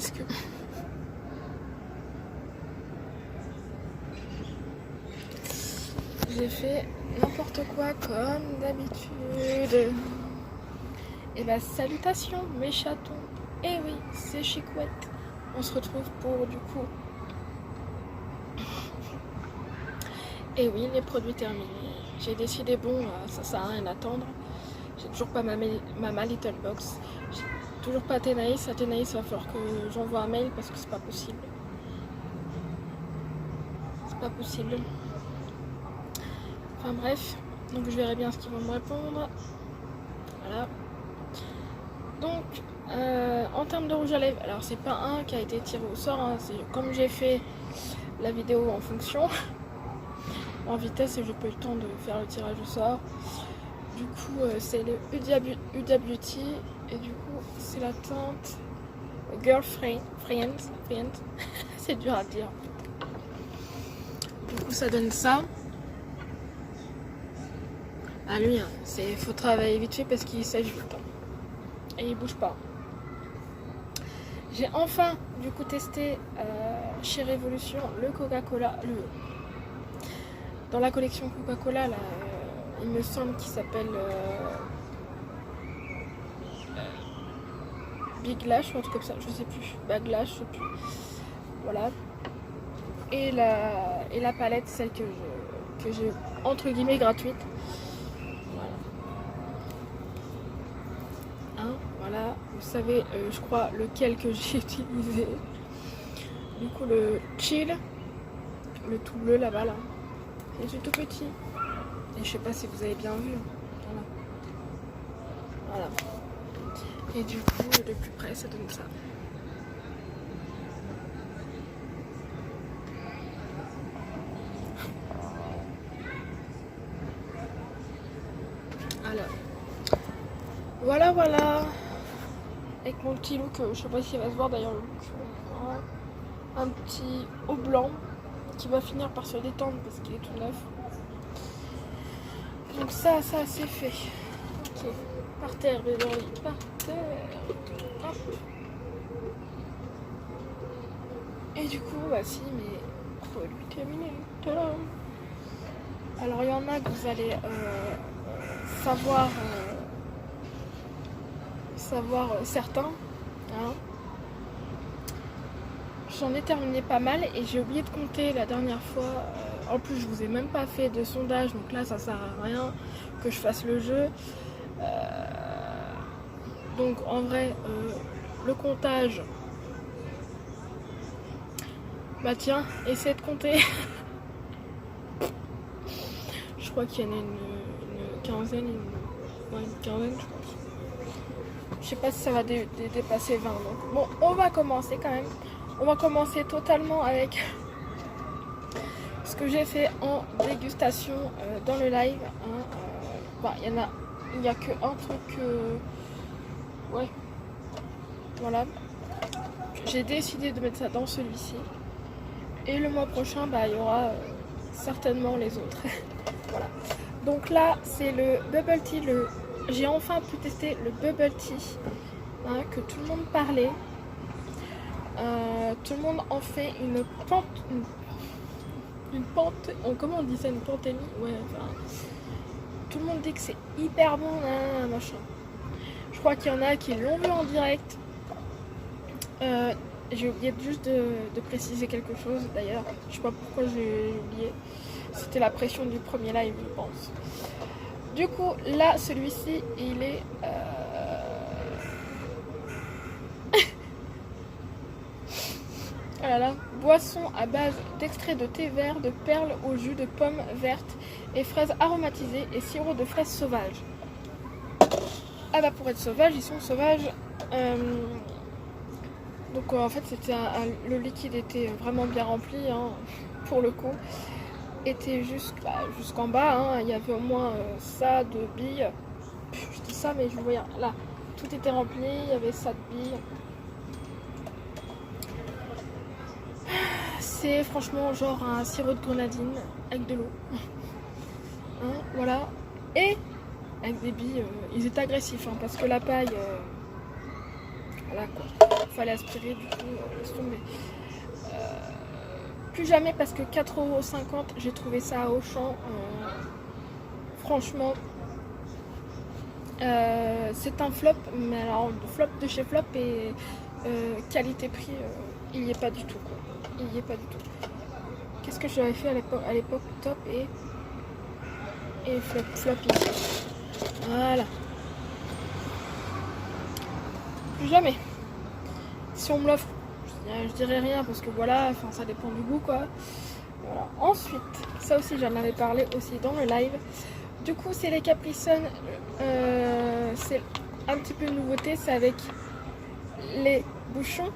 presque. J'ai fait n'importe quoi comme d'habitude. Et bah salutations mes chatons. Et oui, c'est Chicouette. On se retrouve pour du coup. Et oui, les produits terminés. J'ai décidé, bon, ça sert à rien d'attendre. J'ai toujours pas ma Little Box. J'ai toujours pas Athénaïs. Athénaïs, va falloir que j'envoie un mail parce que c'est pas possible. C'est pas possible. Enfin bref, donc je verrai bien ce qu'ils vont me répondre. Voilà. Donc, en termes de rouge à lèvres, alors c'est pas un qui a été tiré au sort, hein, c'est comme j'ai fait la vidéo en fonction, en vitesse et j'ai pas eu le temps de faire le tirage au sort. Du coup, c'est le Huda Beauty et du coup, c'est la teinte Girlfriend. C'est dur à dire. Du coup, ça donne ça. Ah lui, hein, faut travailler vite fait parce qu'il sèche vite. Et il bouge pas. J'ai enfin du coup testé chez Révolution le Coca-Cola. Dans la collection Coca-Cola, là, il me semble qu'il s'appelle Big Lash ou un truc comme ça, je sais plus. Bag Lash, je sais plus. Voilà. Et la palette, celle que j'ai entre guillemets gratuite. Voilà, vous savez, je crois lequel que j'ai utilisé. Du coup, le Chill, le tout bleu là-bas, là. Et c'est tout petit. Et je sais pas si vous avez bien vu. Voilà. Et du coup, de plus près, ça donne ça. Alors. Voilà. Avec mon petit look, je sais pas s'il va se voir d'ailleurs le look. Un petit haut blanc qui va finir par se détendre parce qu'il est tout neuf. Donc ça c'est fait. Ok, par terre, Beverly, par terre. Hop. Et du coup, voici mes produits terminés. Tadam. Alors il y en a que vous allez savoir certains. Hein. J'en ai terminé pas mal et j'ai oublié de compter la dernière fois. En plus, je vous ai même pas fait de sondage, donc là, ça sert à rien que je fasse le jeu. Donc, en vrai, le comptage. Bah tiens, essaie de compter. Je crois qu'il y en a une quinzaine, une quinzaine, je pense. Je sais pas si ça va dépasser 20. Donc. Bon, on va commencer quand même. On va commencer totalement avec ce que j'ai fait en dégustation dans le live. Hein, il n'y a que un truc. Ouais. Voilà. J'ai décidé de mettre ça dans celui-ci. Et le mois prochain, il y aura certainement les autres. Voilà. Donc là, c'est le Bubble Tea. J'ai enfin pu tester le Bubble Tea que tout le monde parlait. Tout le monde en fait une pente. Comment on dit ça, une pantémie? Ouais, enfin. Tout le monde dit que c'est hyper bon, machin. Je crois qu'il y en a qui l'ont vu en direct. J'ai oublié juste de préciser quelque chose d'ailleurs. Je sais pas pourquoi j'ai oublié. C'était la pression du premier live, je pense. Du coup, là, celui-ci, il est. Voilà, boisson à base d'extrait de thé vert, de perles au jus de pommes vertes et fraises aromatisées et sirop de fraises sauvages. Ah bah pour être sauvage, ils sont sauvages. Donc en fait le liquide était vraiment bien rempli pour le coup. Était jusqu'en bas, il y avait au moins ça de billes. Je dis ça mais je voyais là, tout était rempli, il y avait ça de billes. C'est franchement genre un sirop de grenadine avec de l'eau. Voilà. Et avec des billes, ils étaient agressifs parce que la paille, voilà quoi. fallait aspirer, du coup, laisse tomber. Plus jamais parce que 4,50 €, j'ai trouvé ça à Auchan. Franchement, c'est un flop, mais alors le flop de chez Flop et qualité-prix, il n'y est pas du tout, quoi. Il n'y est pas du tout. Qu'est-ce que j'avais fait à l'époque top et flop ici. Voilà. Plus jamais. Si on me l'offre, je dirais rien parce que voilà, enfin ça dépend du goût, quoi. Voilà. Ensuite, ça aussi j'en avais parlé aussi dans le live. Du coup, c'est les Capri Sun. C'est un petit peu une nouveauté, c'est avec les bouchons.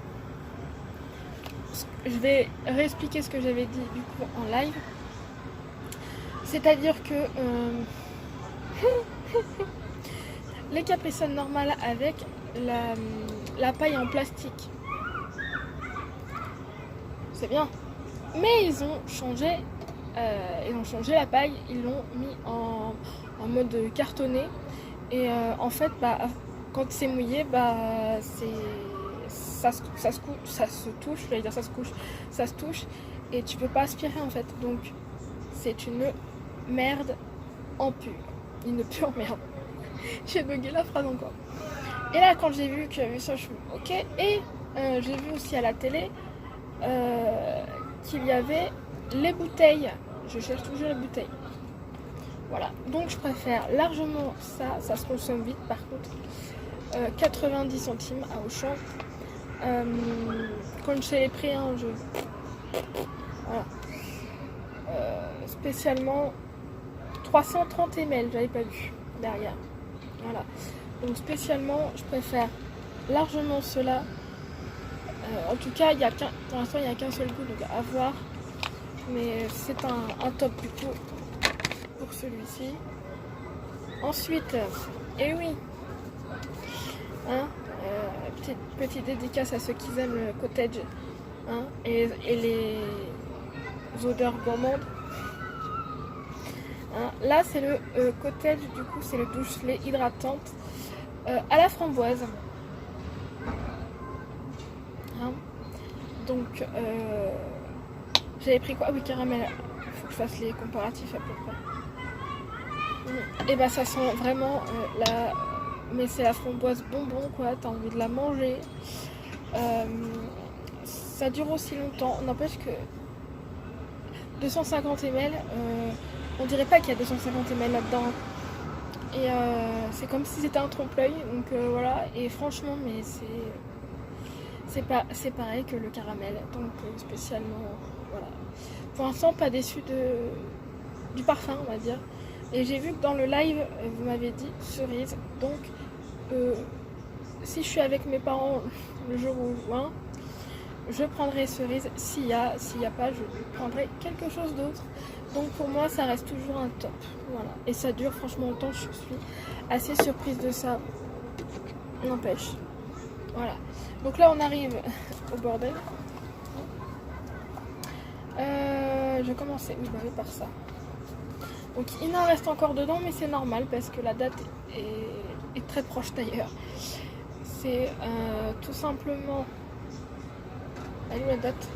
Je vais réexpliquer ce que j'avais dit du coup en live. C'est-à-dire que les Capri Sun normales avec la paille en plastique, c'est bien. Mais ils ont changé la paille, ils l'ont mis en mode cartonné. Et en fait, bah, quand c'est mouillé, bah, ça se touche, j'allais dire ça se touche, et tu peux pas aspirer en fait. Donc c'est une merde en pur. Une pure merde. J'ai bugué la phrase encore. Et là, quand j'ai vu qu'il y avait ça, je me suis dit, ok. Et j'ai vu aussi à la télé qu'il y avait les bouteilles. Je cherche toujours les bouteilles. Voilà. Donc je préfère largement ça. Ça se consomme vite par contre. 90 centimes à Auchan. Quand je sais les prix, hein, voilà. Spécialement 330 ml, j'avais pas vu derrière. Voilà. Donc spécialement, je préfère largement cela. En tout cas, pour l'instant, il n'y a qu'un seul goût, donc à voir. Mais c'est un top du coup pour celui-ci. Ensuite, et oui, hein, petite dédicace à ceux qui aiment le cottage, hein, et les odeurs gourmandes. Hein, là, c'est le cottage, du coup, c'est le douche-lait hydratante à la framboise. Hein, donc, j'avais pris quoi? Ah oui, caramel. Il faut que je fasse les comparatifs à peu près. Et bah, ça sent vraiment mais c'est la framboise bonbon, quoi. T'as envie de la manger. Ça dure aussi longtemps. N'empêche que 250 ml, on dirait pas qu'il y a 250 ml là-dedans. Et c'est comme si c'était un trompe-l'œil. Donc voilà. Et franchement, mais c'est pareil que le caramel. Donc spécialement, voilà. Pour l'instant, pas déçu du parfum, on va dire. Et j'ai vu que dans le live, vous m'avez dit cerise. Donc, si je suis avec mes parents le jour où je viens, je prendrai cerise. S'il y a pas, je prendrai quelque chose d'autre. Donc pour moi, ça reste toujours un top. Voilà. Et ça dure franchement longtemps. Je suis assez surprise de ça. N'empêche. Voilà. Donc là, on arrive au bordel. Je vais commencer par ça. Donc il en reste encore dedans, mais c'est normal parce que la date est très proche d'ailleurs. C'est tout simplement... Elle est où la date?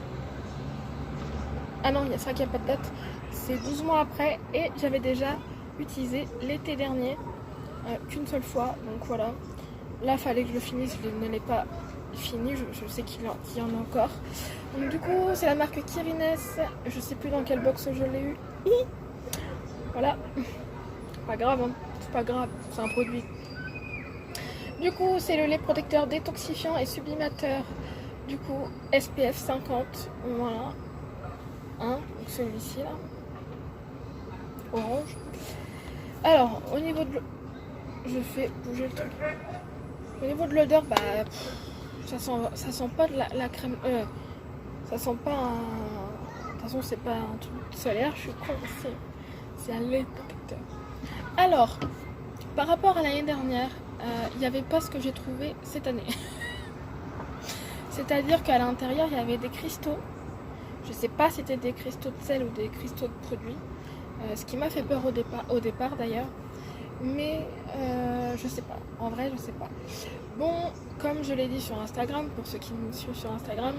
Ah non, c'est vrai qu'il n'y a pas de date. C'est 12 mois après et j'avais déjà utilisé l'été dernier qu'une seule fois. Donc voilà. Là, il fallait que je le finisse. Je ne l'ai pas fini. Je sais qu'il y en a encore. Donc du coup, c'est la marque Kirines. Je sais plus dans quelle box je l'ai eu. Voilà. Pas grave, hein. C'est pas grave. C'est un produit. Du coup, c'est le lait protecteur détoxifiant et sublimateur. Du coup, SPF 50. Voilà. Hein, donc celui-ci là. Orange. Alors, au niveau de... Je fais bouger le truc. Au niveau de l'odeur, bah... ça sent pas de la crème... ça sent pas un... De toute façon, c'est pas un truc solaire. Je suis con. C'est un lait protecteur. Alors, par rapport à l'année dernière, il n'y avait pas ce que j'ai trouvé cette année. C'est-à-dire qu'à l'intérieur, il y avait des cristaux. Je sais pas si c'était des cristaux de sel ou des cristaux de produits. Ce qui m'a fait peur au départ d'ailleurs. Mais je sais pas. En vrai, je sais pas. Bon, comme je l'ai dit sur Instagram, pour ceux qui me suivent sur Instagram,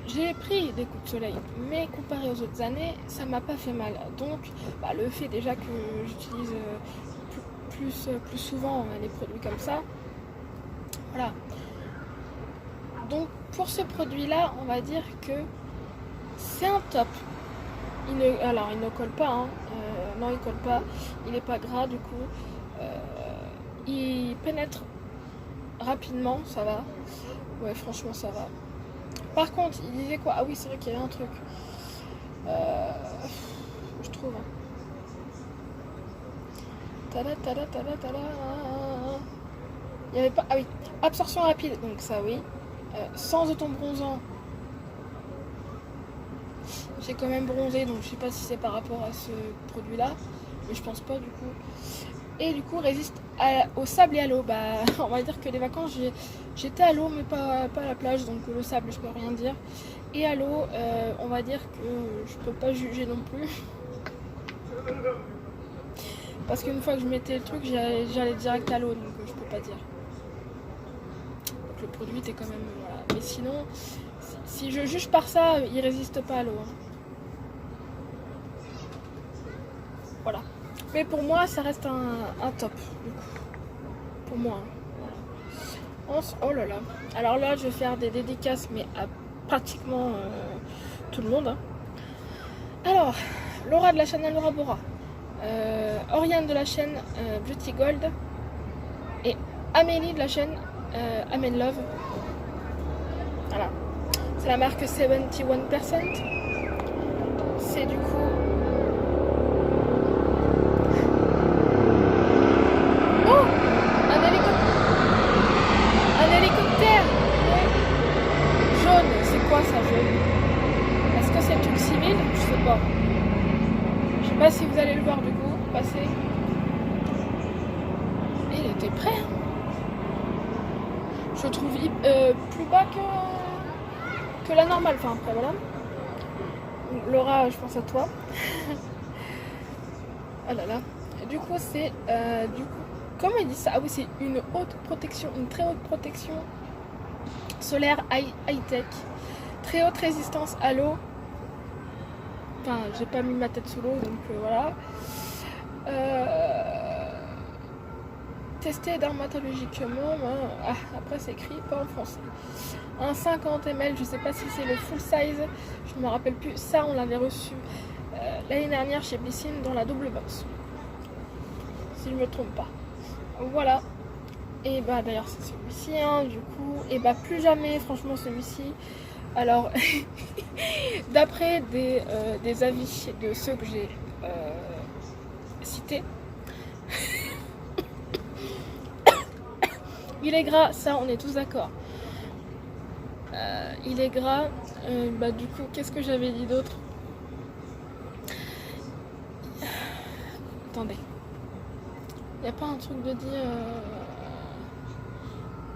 j'ai pris des coups de soleil, mais comparé aux autres années, ça m'a pas fait mal. Donc, le fait déjà que j'utilise plus souvent les produits comme ça, voilà. Donc, pour ce produit-là, on va dire que c'est un top. Alors, il ne colle pas, hein. Non, il colle pas. Il n'est pas gras, du coup. Il pénètre rapidement, ça va. Ouais, franchement, ça va. Par contre, il disait quoi? Ah oui, c'est vrai qu'il y avait un truc. Je trouve. Tada. Il n'y avait pas. Ah oui, absorption rapide, donc ça oui. Sans autobronzant. J'ai quand même bronzé, donc je sais pas si c'est par rapport à ce produit-là, mais je pense pas du coup. Et du coup résiste au sable et à l'eau. On va dire que les vacances j'étais à l'eau mais pas à la plage, donc le sable je peux rien dire. Et à l'eau, on va dire que je peux pas juger non plus. Parce qu'une fois que je mettais le truc, j'allais direct à l'eau, donc je peux pas dire. Donc le produit était quand même voilà. Mais sinon, si je juge par ça, il résiste pas à l'eau. Hein. Voilà. Mais pour moi, ça reste un top, du coup. Pour moi. Hein. Oh là là. Alors là, je vais faire des dédicaces, mais à pratiquement tout le monde. Hein. Alors, Laura de la chaîne Laura Bora. Oriane de la chaîne Beauty Gold. Et Amélie de la chaîne Amen Love. Voilà. C'est la marque 71%. C'est du coup... Oh, un hélicoptère jaune, c'est quoi ça jaune? Est-ce que c'est le truc civil? Je sais pas. Je sais pas si vous allez le voir du coup, passer. Et il était prêt. Je trouve plus bas que la normale. Enfin après voilà. Laura, je pense à toi. Oh là là. Du coup c'est comment il dit ça? Ah oui, c'est une haute protection, une très haute protection solaire high-tech, très haute résistance à l'eau. Enfin, j'ai pas mis ma tête sous l'eau, donc voilà. Testé dermatologiquement. Après, c'est écrit pas en français. Un 50 ml, je sais pas si c'est le full size, je me rappelle plus. Ça, on l'avait reçu l'année dernière chez Blissim dans la double box, si je me trompe pas. Voilà. Et d'ailleurs c'est celui-ci hein, du coup. Et plus jamais franchement celui-ci. Alors d'après des avis de ceux que j'ai cités, il est gras, ça on est tous d'accord. Il est gras. Du coup qu'est-ce que j'avais dit d'autre? Attendez. Il n'y a pas un truc de dire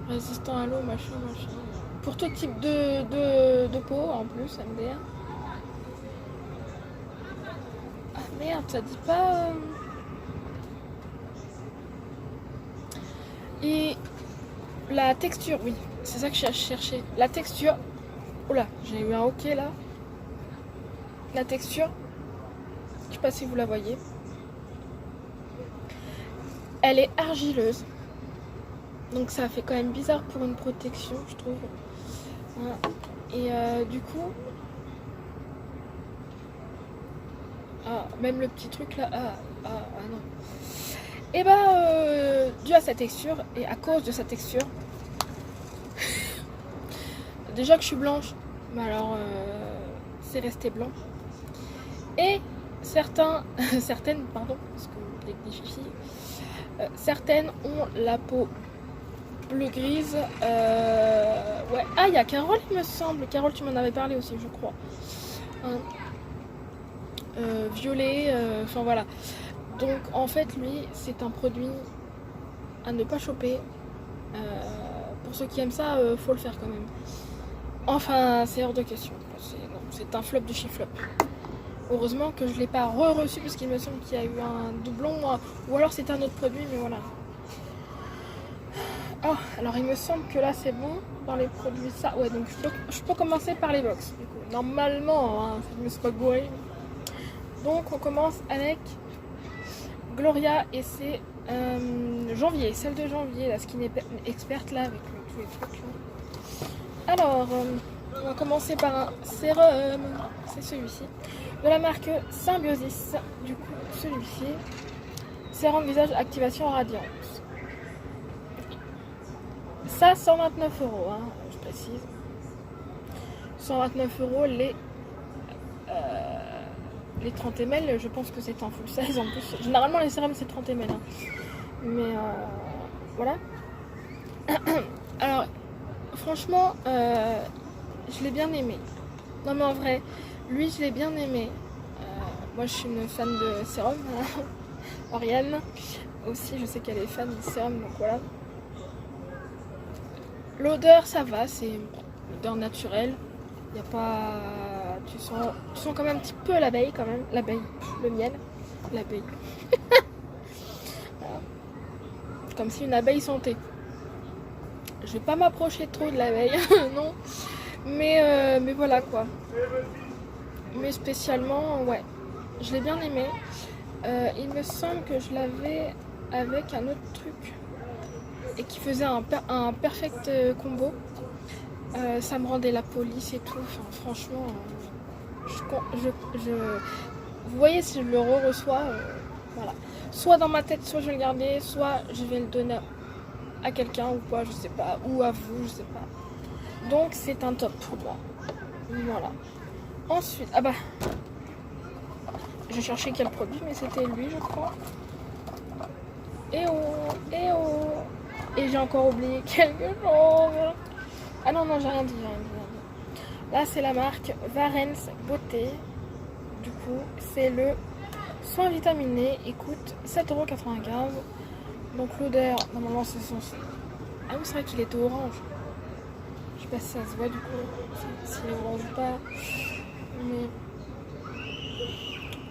résistant à l'eau, machin. Pour tout type de peau, en plus, MDR. Ah merde, ça dit pas... Et la texture, oui, c'est ça que je cherchais. La texture... Oula, j'ai eu un ok là. La texture, je sais pas si vous la voyez. Elle est argileuse, donc ça fait quand même bizarre pour une protection, je trouve. Voilà. Et du coup, même le petit truc là, non. Et dû à sa texture et à cause de sa texture, déjà que je suis blanche, mais alors c'est resté blanc. Et certaines, pardon, parce que les filles. Certaines ont la peau bleu-grise. Ouais. Ah, il y a Carole, il me semble. Carole, tu m'en avais parlé aussi, je crois. Hein. Violet. Enfin, voilà. Donc, en fait, lui, c'est un produit à ne pas choper. Pour ceux qui aiment ça, faut le faire quand même. Enfin, c'est hors de question. C'est un flop de chez flop. Heureusement que je ne l'ai pas reçu parce qu'il me semble qu'il y a eu un doublon ou alors c'est un autre produit, mais voilà. Oh, alors il me semble que là c'est bon dans les produits ça. Ouais, donc je peux commencer par les box. Du coup. Normalement, hein, je me suis pas gourée. Donc on commence avec Gloria et c'est janvier, celle de janvier, la skin experte là avec tous les trucs là. Alors, on va commencer par un sérum, c'est celui-ci, de la marque Symbiosis. Du coup, celui-ci, sérum visage activation radiance. Ça, 129 €, hein, je précise. 129 € les 30 ml, je pense que c'est en full size en plus. Généralement, les sérums, c'est 30 ml. Hein. Mais voilà. Alors, franchement, je l'ai bien aimé. Non, mais en vrai, lui, je l'ai bien aimé. Moi, je suis une fan de sérum. Oriane aussi, je sais qu'elle est fan de sérum, donc voilà. L'odeur, ça va, c'est l'odeur naturelle. Il n'y a pas... Tu sens quand même un petit peu l'abeille, quand même. L'abeille, le miel, l'abeille. Voilà. Comme si une abeille sentait. Je vais pas m'approcher trop de l'abeille, non. Mais voilà quoi. Mais spécialement, ouais. Je l'ai bien aimé. Il me semble que je l'avais avec un autre truc. Et qui faisait un perfect combo. Ça me rendait la police et tout. Enfin, franchement, vous voyez, si je le reçois, voilà. Soit dans ma tête, soit je vais le garder, soit je vais le donner à quelqu'un ou quoi, je sais pas, ou à vous, je sais pas. Donc c'est un top pour moi. Voilà. Ensuite, ah bah, je cherchais quel produit, mais c'était lui, je crois. Et j'ai encore oublié quelque chose. Ah non, j'ai rien dit. Là, c'est la marque Varens Beauté. Du coup, c'est le soin vitaminé. Il coûte 7,95 €. Donc l'odeur, normalement, c'est censé... Ah oui, c'est vrai qu'il était orange. Je sais pas si ça se voit du coup, s'il est orange ou pas. Mais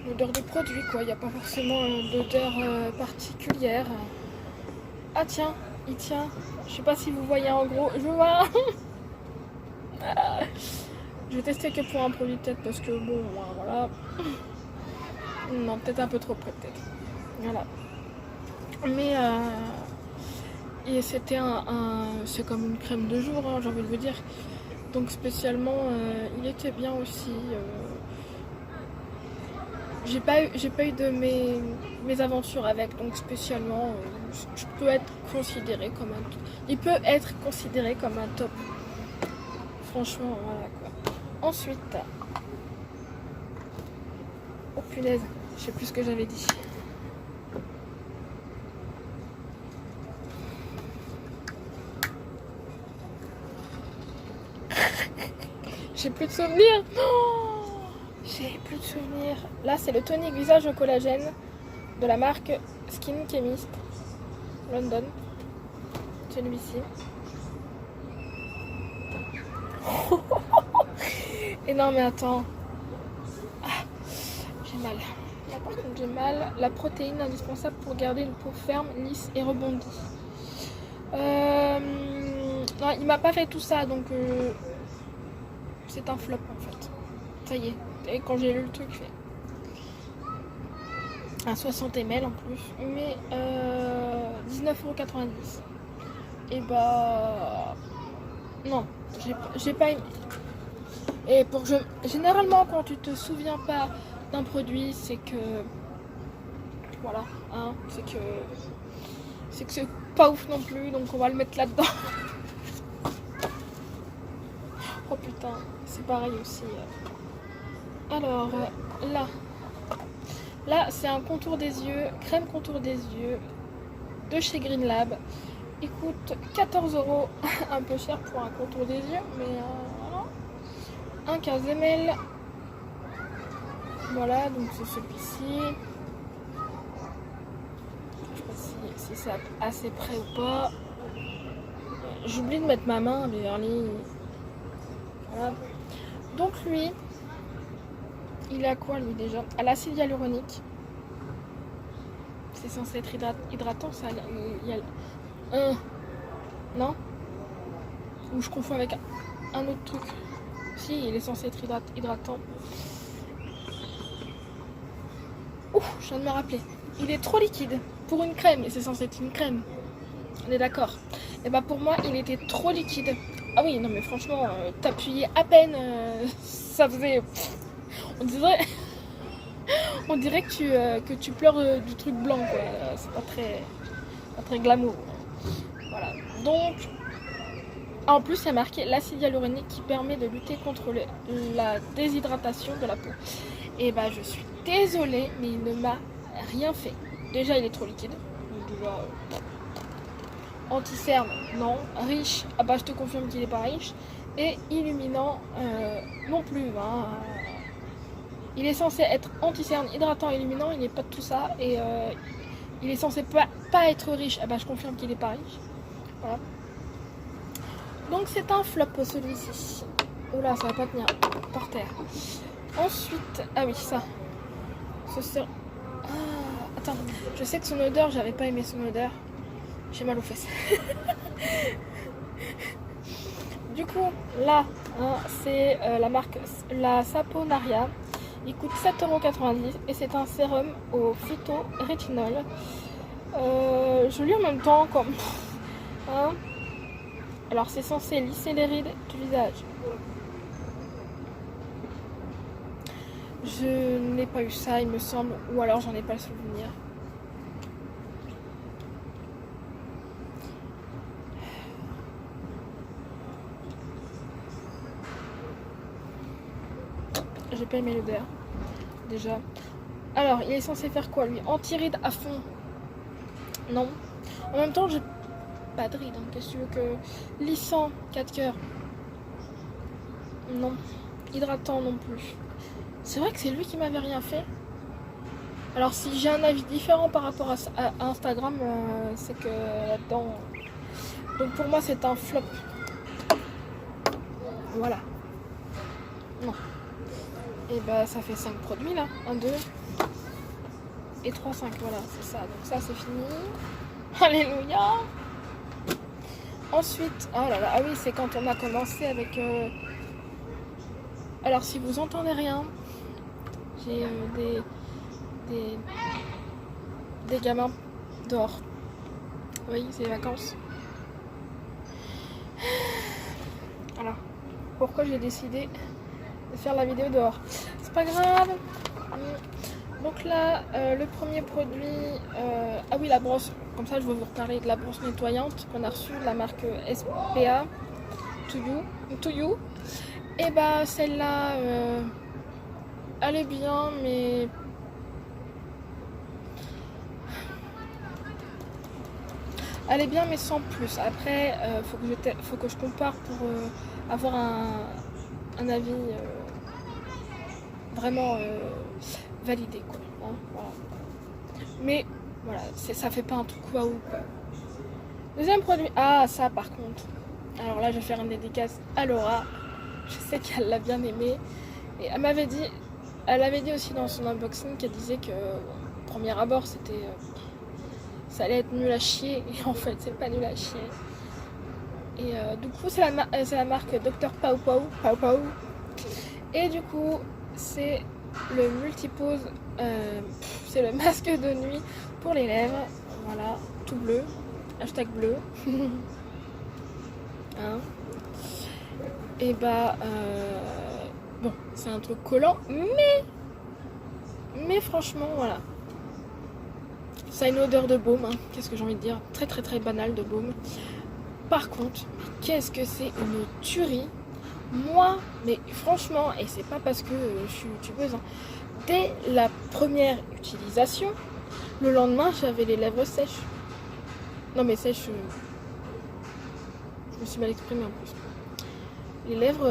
l'odeur du produit, quoi. Il n'y a pas forcément d'odeur particulière. Ah tiens, il tient. Je sais pas si vous voyez en gros. Je vois. Je vais tester que pour un produit peut-être parce que bon, voilà. Non, peut-être un peu trop près peut-être. Voilà. Mais et c'était c'est comme une crème de jour, hein, j'ai envie de vous dire. Donc spécialement, il était bien aussi. J'ai pas eu de mes aventures avec, donc spécialement, je peux être considéré comme un. Il peut être considéré comme un top. Franchement, voilà quoi. Ensuite, oh punaise, je sais plus ce que j'avais dit. J'ai plus de souvenirs. Oh, j'ai plus de souvenirs. Là, c'est le tonic visage au collagène de la marque Skin Chemist London. Celui-ci. Et non, mais attends. Ah, j'ai mal. Là, par contre, j'ai mal. La protéine indispensable pour garder une peau ferme, lisse et rebondie. Non, il m'a pas fait tout ça, donc c'est un flop en fait. Ça y est. Et quand j'ai lu le truc, fait un 60 ml en plus, mais 19,90 €. Et bah non, j'ai pas aimé. Et généralement quand tu te souviens pas d'un produit, c'est que voilà, hein, c'est que c'est pas ouf non plus, donc on va le mettre là-dedans. Oh putain, c'est pareil aussi. Alors là c'est un contour des yeux, crème contour des yeux de chez Green Lab. Il coûte 14 €, un peu cher pour un contour des yeux, mais voilà. Un 15 ml. Voilà, donc c'est celui-ci. Je sais pas si c'est assez près ou pas. J'oublie de mettre ma main, mais voilà. Donc lui, il a quoi lui déjà? À l'acide hyaluronique. C'est censé être hydratant, ça. Non? Ou je confonds avec un autre truc. Si, il est censé être hydratant. Ouf, je viens de me rappeler. Il est trop liquide pour une crème, et c'est censé être une crème. On est d'accord. Et bah pour moi, il était trop liquide. Ah oui, non mais franchement, t'appuyais à peine, ça faisait... On dirait que tu pleures du truc blanc, quoi. C'est pas très glamour. Voilà. Donc, en plus, il y a marqué l'acide hyaluronique qui permet de lutter contre la déshydratation de la peau. Et bah, je suis désolée, mais il ne m'a rien fait. Déjà, il est trop liquide. Donc, déjà, anti-cerne, non. Riche, ah bah, je te confirme qu'il n'est pas riche. Et illuminant, non plus. Hein. Il est censé être anti-cerne, hydratant, illuminant. Il n'est pas de tout ça. Et il est censé pas être riche. Ah bah, je confirme qu'il n'est pas riche. Voilà. Donc c'est un flop celui-ci. Oula, ça va pas tenir par terre. Ensuite, ah oui, ça. Attends, je sais que son odeur, j'avais pas aimé son odeur. J'ai mal aux fesses. Du coup, là, hein, c'est la marque la Saponaria. Il coûte 7,90€ et c'est un sérum au phytorétinol. Je lis en même temps comme... Hein. Alors c'est censé lisser les rides du visage. Je n'ai pas eu ça, il me semble, ou alors j'en ai pas le souvenir. J'ai pas aimé l'odeur, déjà. Alors, il est censé faire quoi, lui? Anti-rides à fond? Non. En même temps, j'ai pas de rides, hein. Qu'est-ce que tu veux que... Lissant, 4 cœurs. Non. Hydratant non plus. C'est vrai que c'est lui qui m'avait rien fait. Alors si j'ai un avis différent par rapport à Instagram, c'est que là-dedans... Donc pour moi c'est un flop. Voilà. Non. Et bah ça fait 5 produits là. 1, 2 et 3, 5. Voilà, c'est ça. Donc ça c'est fini. Alléluia. Ensuite, oh là là, ah oui, c'est quand on a commencé avec... Alors si vous entendez rien, j'ai des gamins dehors. Oui, c'est les vacances. Alors, pourquoi j'ai décidé de faire la vidéo dehors? C'est pas grave. Donc là, le premier produit... ah oui, la brosse. Comme ça, je vais vous reparler de la brosse nettoyante qu'on a reçue de la marque SPA To You. Et bah celle-là, elle est bien, mais... Elle est bien, mais sans plus. Après, faut que je compare pour avoir un avis vraiment validé, quoi. Hein, voilà. Mais voilà, ça fait pas un truc waouh, quoi. Deuxième produit. Ah, ça par contre. Alors là, je vais faire une dédicace à Laura. Je sais qu'elle l'a bien aimé. Et elle avait dit aussi dans son unboxing qu'elle disait que au premier abord, c'était... ça allait être nul à chier. Et en fait, c'est pas nul à chier. Et du coup, c'est la marque Dr Pau Pau. Et du coup, c'est le multipose. C'est le masque de nuit pour les lèvres. Voilà, tout bleu. Hashtag bleu. Hein. Et bah, bon, c'est un truc collant, mais franchement, voilà. Ça a une odeur de baume, hein. Qu'est-ce que j'ai envie de dire? Très très très banal de baume. Par contre, qu'est-ce que c'est une tuerie? Moi, mais franchement, et c'est pas parce que je suis youtubeuse, hein, dès la première utilisation, le lendemain, j'avais les lèvres sèches. Non mais sèches, je me suis mal exprimée en plus. Les lèvres...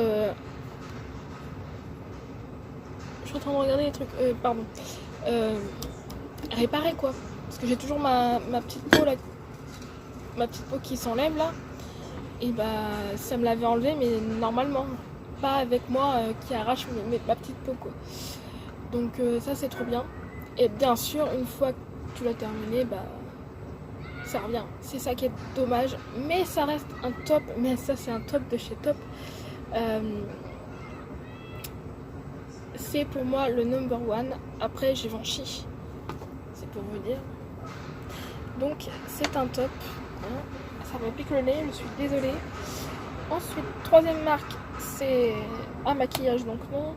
je suis en train de regarder les trucs... pardon. Réparer quoi. Parce que j'ai toujours ma petite peau là. Ma petite peau qui s'enlève là. Et bah ça me l'avait enlevé, mais normalement. Pas avec moi qui arrache ma petite peau quoi. Donc ça c'est trop bien. Et bien sûr, une fois que tu l'as terminé, bah ça revient. C'est ça qui est dommage. Mais ça reste un top. Mais ça, c'est un top de chez top. C'est pour moi le number one. Après, Givenchy. C'est pour vous dire. Donc, c'est un top. Hein. Ça me pique le nez, je suis désolée. Ensuite, troisième marque, c'est un maquillage, donc non.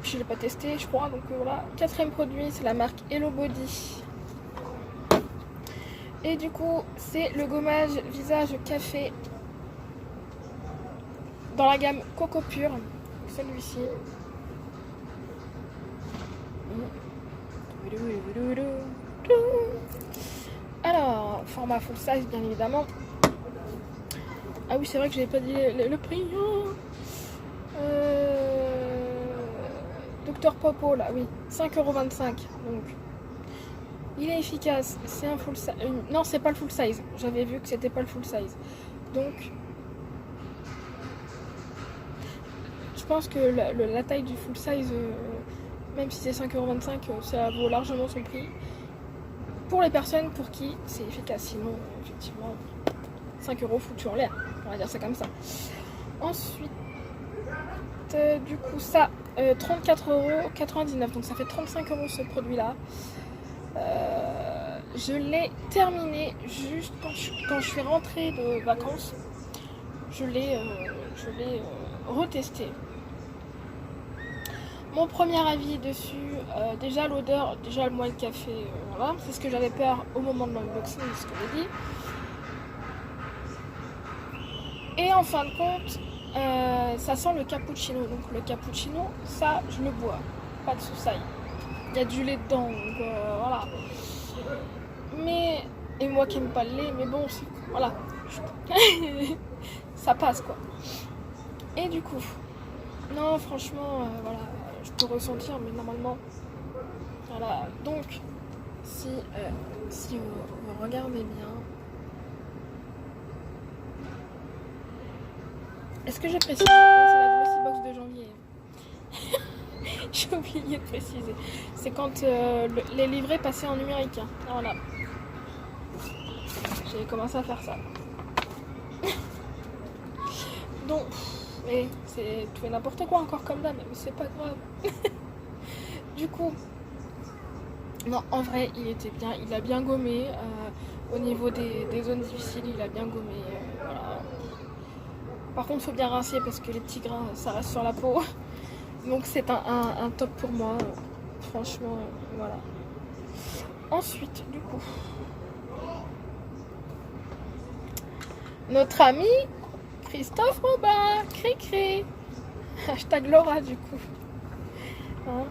Je ne l'ai pas testé, je crois, donc voilà. Quatrième produit, c'est la marque Hello Body. Et du coup, c'est le gommage visage café dans la gamme Coco Pure. Celui-ci. Alors, format full size, bien évidemment. Ah oui, c'est vrai que je n'avais pas dit le prix. Dr Popo, là, oui. 5,25 €. Donc, il est efficace. C'est un full size. Non, c'est pas le full size. J'avais vu que c'était pas le full size. Donc, je pense que la taille du full size, même si c'est 5,25 €, ça vaut largement son prix. Pour les personnes pour qui c'est efficace. Sinon, effectivement, 5 € foutu en l'air. On va dire ça comme ça. Ensuite, du coup, ça, 34,99 €. Donc, ça fait 35 € ce produit-là. Je l'ai terminé juste quand je suis rentrée de vacances. Je l'ai retesté. Mon premier avis dessus, déjà l'odeur, déjà le moelle café, voilà, c'est ce que j'avais peur au moment de l'unboxing, ce que j'ai dit. Et en fin de compte, ça sent le cappuccino. Donc le cappuccino, ça, je le bois, pas de soussaille. Il y a du lait dedans, donc voilà. Mais, et moi qui n'aime pas le lait, mais bon, voilà. Ça passe quoi. Et du coup, non, franchement, voilà, je peux ressentir, mais normalement, voilà. Donc, si vous regardez bien, est-ce que j'ai précisé? Oui, c'est la Glossy Box de janvier. J'ai oublié de préciser. C'est quand les livrets passaient en numérique. Hein. Voilà. J'ai commencé à faire ça. Donc, mais c'est tout et n'importe quoi encore comme dame, mais c'est pas grave. Du coup, non, en vrai, il était bien. Il a bien gommé. Au niveau des zones difficiles, il a bien gommé. Voilà. Par contre, il faut bien rincer parce que les petits grains, ça reste sur la peau. Donc c'est un top pour moi. Franchement, voilà. Ensuite, du coup, notre ami Christophe Robin, Cricri. Hashtag Laura, du coup. Hein,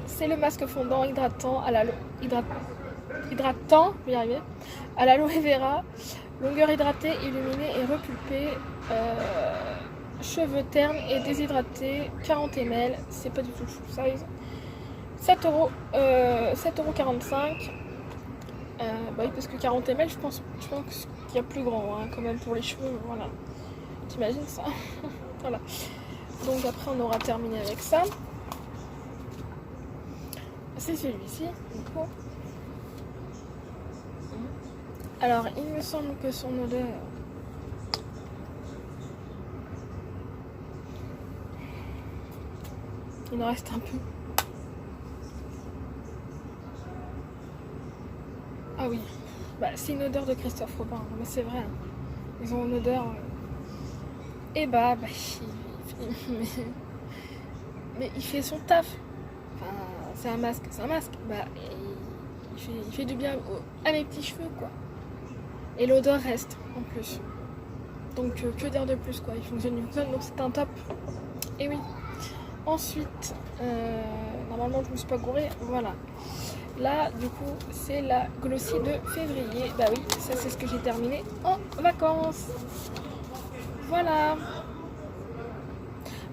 c'est le masque fondant hydratant à hydratant, je vais y arriver, à l'aloe vera. Longueur hydratée, illuminée et repulpée. Cheveux ternes et déshydratés. 40 ml. C'est pas du tout le full size. 7,45 €. Bah oui, parce que 40 ml, je pense qu'il y a plus grand hein, quand même pour les cheveux. Voilà. T'imagines ça? Voilà. Donc après, on aura terminé avec ça. C'est celui-ci, du coup. Alors, il me semble que son odeur... Il en reste un peu. Ah oui, bah, c'est une odeur de Christophe Robin, mais c'est vrai. Hein. Ils ont une odeur... Et bah mais il fait son taf. Enfin, c'est un masque. Bah, il fait du bien à mes petits cheveux, quoi. Et l'odeur reste, en plus. Donc, que dire de plus, quoi. Il fonctionne, donc c'est un top. Et oui. Ensuite, normalement, je me suis pas gourée. Voilà. Là, du coup, c'est la Glossy de février. Bah oui, ça, c'est ce que j'ai terminé en vacances. Voilà.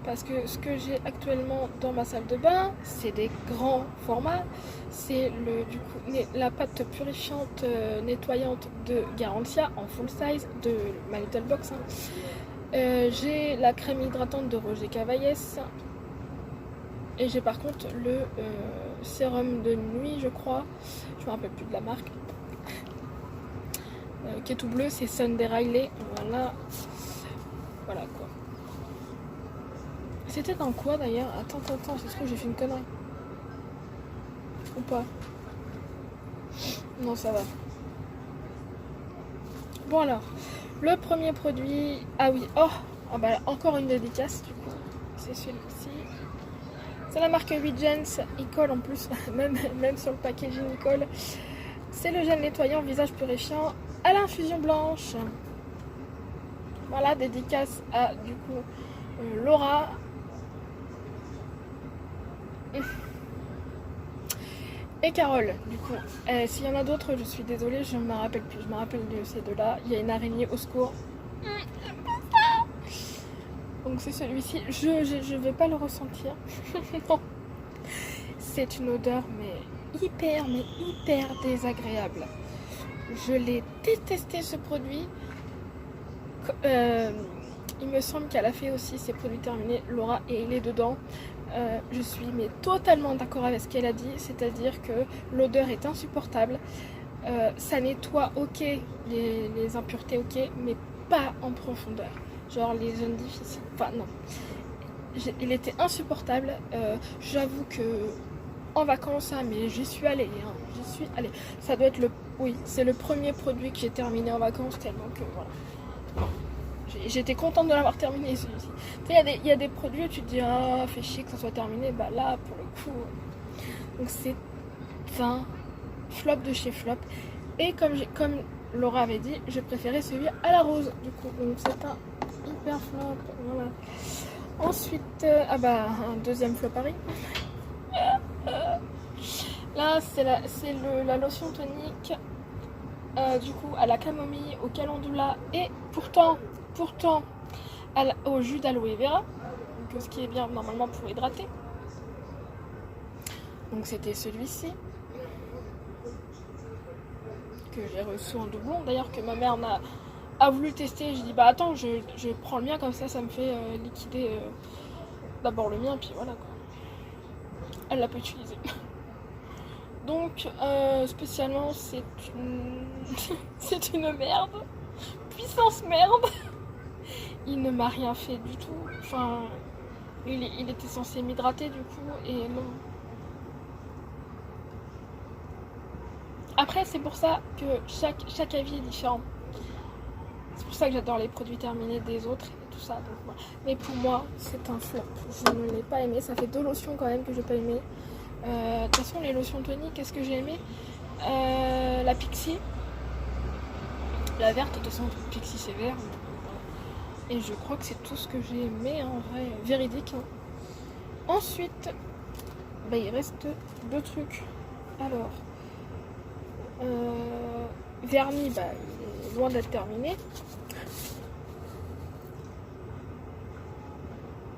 Parce que ce que j'ai actuellement dans ma salle de bain, c'est des grands formats. C'est la pâte purifiante nettoyante de Garantia en full size de My Little Box. Hein. J'ai la crème hydratante de Roger Cavaillès. Et j'ai par contre le sérum de nuit, je crois. Je me rappelle plus de la marque. qui est tout bleu, c'est Sunday Riley. Voilà. Voilà quoi. C'était dans quoi d'ailleurs? Attends, c'est ce que j'ai fait une connerie. Ou pas? Non, ça va. Bon alors, le premier produit... Ah oui, oh bah, encore une dédicace du coup. C'est celui-ci. C'est la marque Vigence. Il colle en plus, même sur le packaging il colle. C'est le gel nettoyant visage purifiant à l'infusion blanche. Voilà, dédicace à du coup Laura. Et Carole, du coup. S'il y en a d'autres, je suis désolée, je ne me rappelle plus. Je me rappelle de ces deux-là. Il y a une araignée, au secours. Donc c'est celui-ci. Je vais pas le ressentir. Non. C'est une odeur, mais hyper désagréable. Je l'ai détesté ce produit. Il me semble qu'elle a fait aussi ses produits terminés, Laura, et il est dedans. Je suis mais totalement d'accord avec ce qu'elle a dit, c'est-à-dire que l'odeur est insupportable. Ça nettoie ok les impuretés ok, mais pas en profondeur. Genre les zones difficiles. Enfin non. Il était insupportable. J'avoue que en vacances, hein, mais j'y suis allée. Hein, j'y suis allée. Ça doit être le. Oui, c'est le premier produit que j'ai terminé en vacances tellement que voilà. J'étais contente de l'avoir terminé celui-ci. Il y a des produits où tu te dis ah fait chier que ça soit terminé, bah là pour le coup. Donc c'est un flop de chez flop. Et comme Laura avait dit, je préférais celui à la rose du coup. Donc c'est un hyper flop. Voilà. Ensuite, un deuxième flop Paris. Là c'est la lotion tonique. Du coup à la camomille, au calendula et pourtant au jus d'aloe vera, donc ce qui est bien normalement pour hydrater. Donc c'était celui-ci que j'ai reçu en doublon, d'ailleurs que ma mère a voulu tester. Je dis bah attends, je prends le mien comme ça me fait liquider d'abord le mien puis voilà quoi. Elle l'a pas utilisé. Donc spécialement c'est c'est une merde, puissance merde. Il ne m'a rien fait du tout. Enfin, il était censé m'hydrater du coup et non. Après c'est pour ça que chaque avis est différent. C'est pour ça que j'adore les produits terminés des autres et tout ça. Donc, voilà. Mais pour moi c'est un flop. Je ne l'ai pas aimé. Ça fait 2 lotions quand même que je n'ai pas aimé. De toute façon les lotions toniques, qu'est-ce que j'ai aimé? La Pixie. La verte, de toute façon Pixie c'est vert. Et je crois que c'est tout ce que j'ai aimé en vrai, véridique. Hein. Ensuite, il reste 2 trucs. Alors, vernis, il est loin d'être terminé.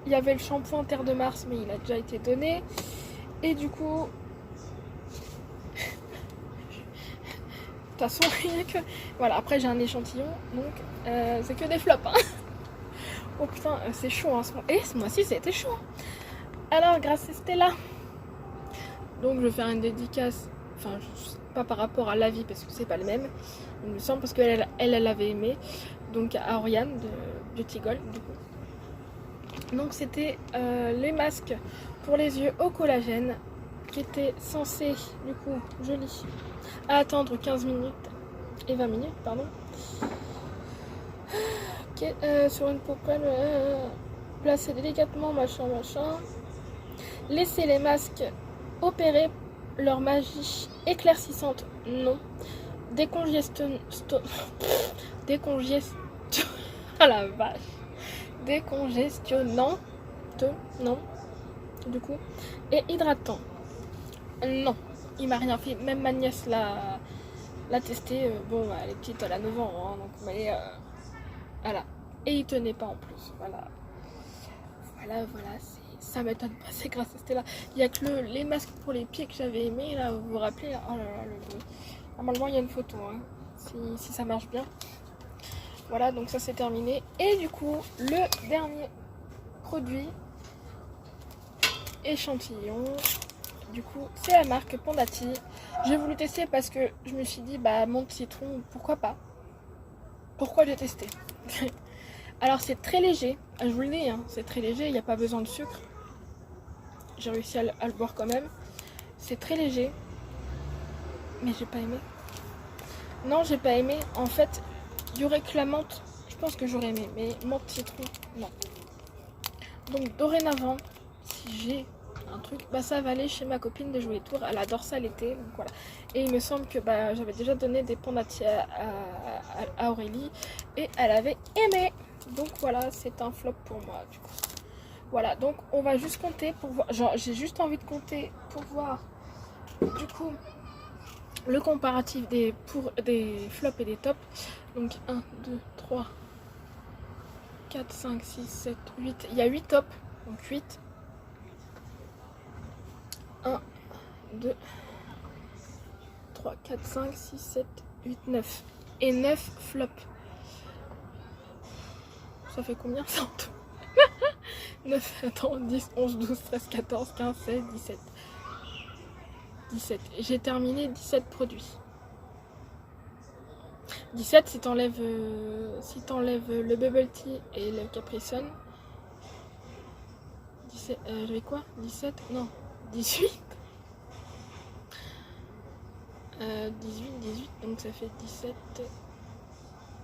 Il y avait le shampoing Terre de Mars, mais il a déjà été donné. Et du coup, de toute façon, il n'y a que... Voilà, après j'ai un échantillon, donc c'est que des flops. Hein. Oh putain, c'est chaud hein, ce mois. Et ce mois-ci, c'était chaud. Alors, grâce à Stella. Donc, je vais faire une dédicace. Enfin, pas par rapport à l'avis, parce que c'est pas le même. Il me semble, parce qu'elle avait aimé. Donc, à Oriane de Beauty Gold, du coup. Donc, c'était les masques pour les yeux au collagène. Qui étaient censés, du coup, je lis, attendre 15 minutes. Et 20 minutes, pardon. Sur une peau pleine, placer délicatement, machin. Laisser les masques opérer leur magie éclaircissante, non. Ah la vache. Décongestionnante, non. Du coup. Et hydratant, non. Il m'a rien fait. Même ma nièce l'a testé. Bon, elle est petite, elle a 9 ans, hein, donc mais voilà. Et il tenait pas en plus. Voilà, ça m'étonne pas, c'est grâce à Stella. Il y a que les masques pour les pieds que j'avais aimé, là, vous vous rappelez là. Oh là là, normalement il y a une photo, hein, si ça marche bien. Voilà, donc ça c'est terminé. Et du coup, le dernier produit, échantillon, du coup, c'est la marque Pandati. J'ai voulu tester parce que je me suis dit, bah, menthe citron, pourquoi pas. Pourquoi j'ai testé? Alors c'est très léger, je vous le dis, hein, c'est très léger, il n'y a pas besoin de sucre. J'ai réussi à le boire quand même. C'est très léger. Mais j'ai pas aimé. Non, j'ai pas aimé. En fait, il y aurait que la menthe. Je pense que j'aurais aimé. Mais menthe citron, non. Donc dorénavant, si j'ai un truc, bah ça va aller chez ma copine de Jouer Tour. Elle adore ça l'été. Donc voilà. Et il me semble que bah, j'avais déjà donné des pandatiers à Aurélie. Et elle avait aimé. Donc voilà, c'est un flop pour moi du coup. Voilà, donc on va juste compter pour voir. Genre, j'ai juste envie de compter pour voir du coup le comparatif des flops et des tops. Donc 1, 2, 3, 4, 5, 6, 7, 8. Il y a 8 tops. Donc 8. 1, 2, 3, 4, 5, 6, 7, 8, 9. Et 9 flops. Ça fait combien ça en tout? 9, attends, 10, 11, 12, 13, 14, 15, 16, 17. 17. J'ai terminé 17 produits. 17 si t'enlèves le Bubble Tea et le Capri Sun. 17, j'avais quoi? 17? Non, 18. 18, donc ça fait 17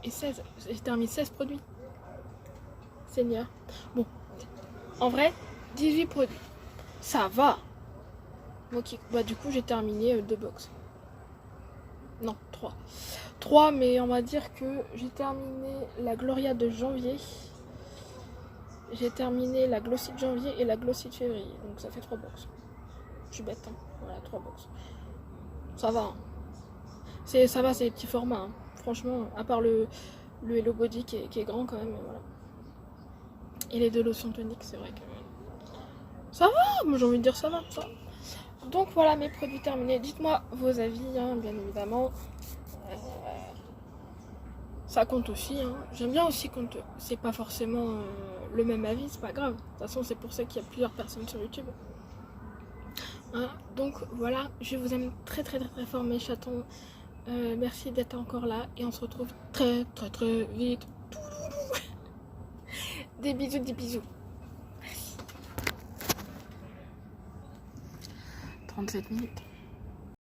et 16. J'ai terminé 16 produits. Seigneur. Bon, en vrai, 18 produits. Ça va. Ok, bah du coup j'ai terminé 2 box. Non, 3. 3, mais on va dire que j'ai terminé la Gloria de janvier. J'ai terminé la Glossy de janvier et la Glossy de février. Donc ça fait 3 box. Je suis bête, hein. Voilà, 3 box. Ça va. Hein. Ça va, c'est les petits formats. Hein. Franchement, à part le Hello Body qui est grand quand même. Voilà. Et les 2 lotions toniques, c'est vrai que... Ça va, moi j'ai envie de dire ça va. Ça. Donc voilà mes produits terminés. Dites-moi vos avis, hein, bien évidemment. Ça compte aussi. Hein. J'aime bien aussi quand c'est pas forcément le même avis, c'est pas grave. De toute façon, c'est pour ça qu'il y a plusieurs personnes sur YouTube. Hein. Donc voilà, je vous aime très très très très fort mes chatons. Merci d'être encore là et on se retrouve très très très vite. Des bisous, des bisous. Merci. 37 minutes.